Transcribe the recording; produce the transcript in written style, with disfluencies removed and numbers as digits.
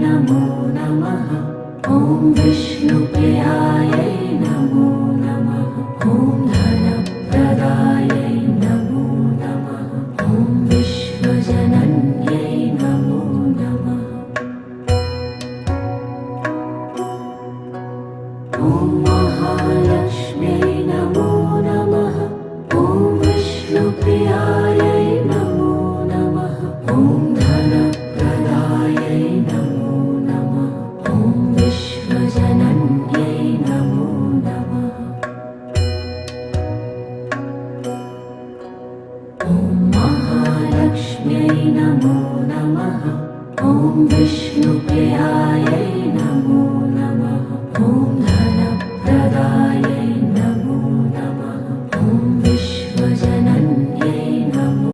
नमो नमः। ॐ विष्णुप्रियायै नमो नमः। ॐ धनप्रदायै नमो नमः। ॐ विश्वजनन्यै नमो नमः। ॐ महालक्ष्म्यै नमो नमः। ॐ विष्णुप्रियायै नमो नमः। ॐ धनप्रदायै नमो नमः। ॐ विश्वजनन्यै नमो नमः। ॐ महालक्ष्म्यै नमो नमः। ॐ विष्णुप्रियायै नमो